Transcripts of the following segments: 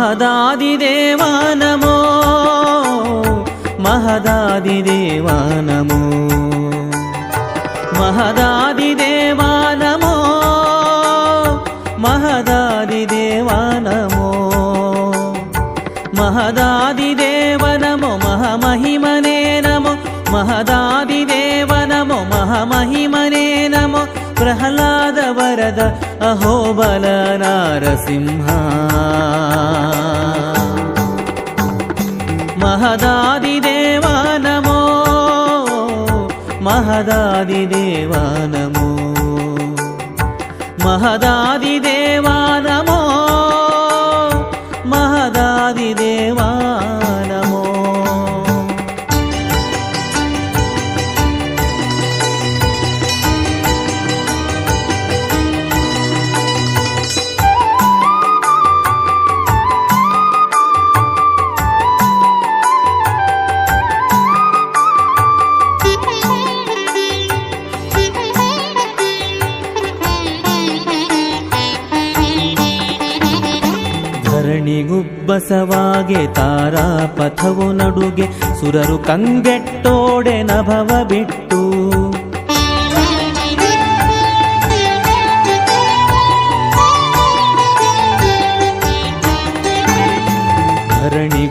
महदादिदेवा नमो महदादिदेवा नमो महदादिदेवा नमो महदादिदेवा नमो महदादिदेव नमो महामहिमने नमो महदादिदेव नमो महामहिमने नमो प्रह्लाद वरद अहोबल नारसिंह महदादिदेवा नमो महदादिदेवा नमो महदादिदेवा नमो महदादिदेवा नमो ಧರಣಿಗುಬ್ಬಸವಾಗೆ ತಾರಾಪಥವು ನಡುಗೆ ಸುರರು ಕಂಗೆಟ್ಟೋಡೆ ನಭವ ಬಿಟ್ಟು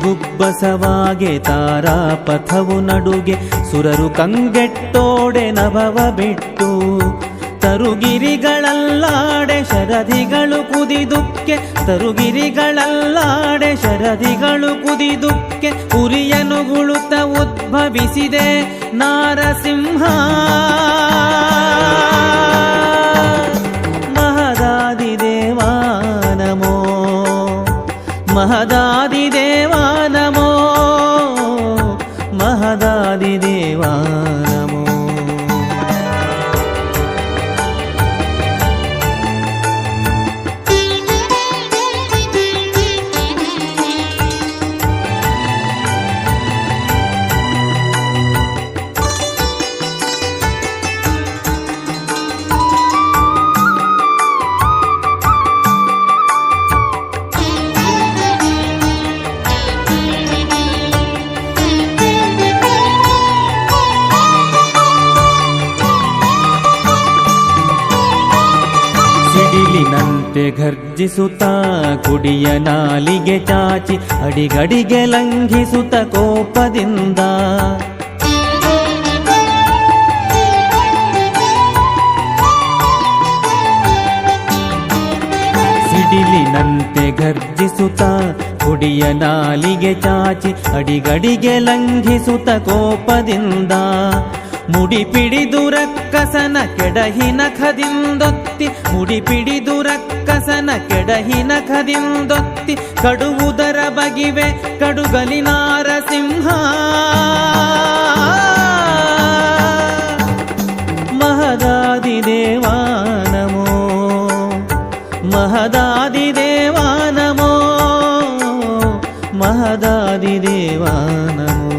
ಧರಣಿಗುಬ್ಬಸವಾಗೆ ತಾರಾಪಥವು ನಡುಗೆ ಸುರರು ಕಂಗೆಟ್ಟೋಡೆ ನಭವ ಬಿಟ್ಟು ತರುಗಿರಿಗಳಲ್ಲಾಡೆ ಶರಧಿಗಳು ಕುದಿದುಕ್ಕೆ ತರುಗಿರಿಗಳಲ್ಲಾಡೆ ಶರಧಿಗಳು ಕುದಿದುಕ್ಕೆ ಉರಿಯನು ಗುಳುತ್ತ ಉದ್ಭವಿಸಿದೆ ನಾರಸಿಂಹ महदादिदेवा नमो महदादिदेवा नमो महदादिदेवा नमो ಸಿಡಿಲಿನಂತೆ ಘರ್ಜಿಸುತ್ತ ಕುಡಿಯ ನಾಲಿಗೆ ಚಾಚಿ ಅಡಿಗಡಿಗೆ ಲಂಘಿಸುತ್ತ ಕೋಪದಿಂದ ಸಿಡಿಲಿನಂತೆ ಘರ್ಜಿಸುತ್ತ ಕುಡಿಯ ನಾಲಿಗೆ ಚಾಚಿ ಅಡಿಗಡಿಗೆ ಲಂಘಿಸುತ್ತ ಕೋಪದಿಂದ ಮುಡಿಪಿಡಿದು ರಕ್ಕಸನ ಕೆಡಹಿನ ಖದಿಂದೊತ್ತಿ ಮುಡಿಪಿಡಿದು ರಕ್ಕಸನ ಕೆಡಹಿನ ಖದಿಂದೊತ್ತಿ ಕಡುವುದರ ಬಗಿವೆ ಕಡುಗಲಿ ನಾರಸಿಂಹ महदादिदेवा नमो महदादिदेवा नमो महदादिदेवा नमो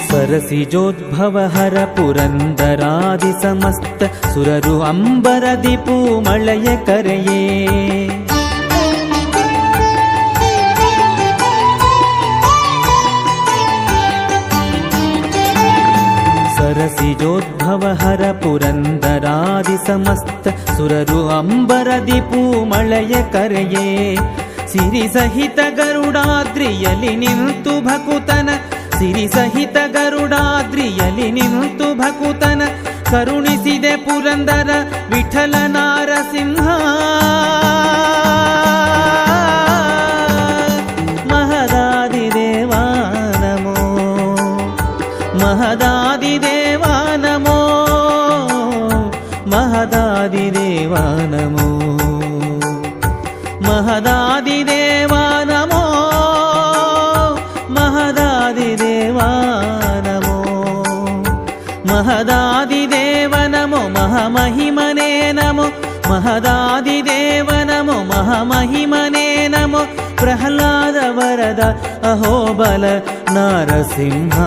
सरसिजोद्भव हर पुरंदरादि समस्त सुररु अंबरदि पूमळय करेये सरसिजोद्भव हर पुरंदरादि समस्त सुररु अंबरदि पूमळय करेये सिरि सहित गरुडाद्रियलि निंतु भकुतन सिरि सहित गरुडाद्रियलि निंतु भकुतन करुणिसिदे पुरंदर विठल नारसिंह महदादिदेवा नमो महदादिदेवा नमो महदादिदेवा नमो महदादिदेवा नमो महदादिदेवा ಮಹದಾದಿದೇವ ನಮೋ ಮಹಾಮಹಿಮನೇ ನಮೋ ಮಹದಾದಿದೇವ ನಮೋ ಮಹಾಮಹಿಮನೇ ನಮೋ ಪ್ರಹ್ಲಾದ ವರದ ಅಹೋಬಲ ನರಸಿಂಹ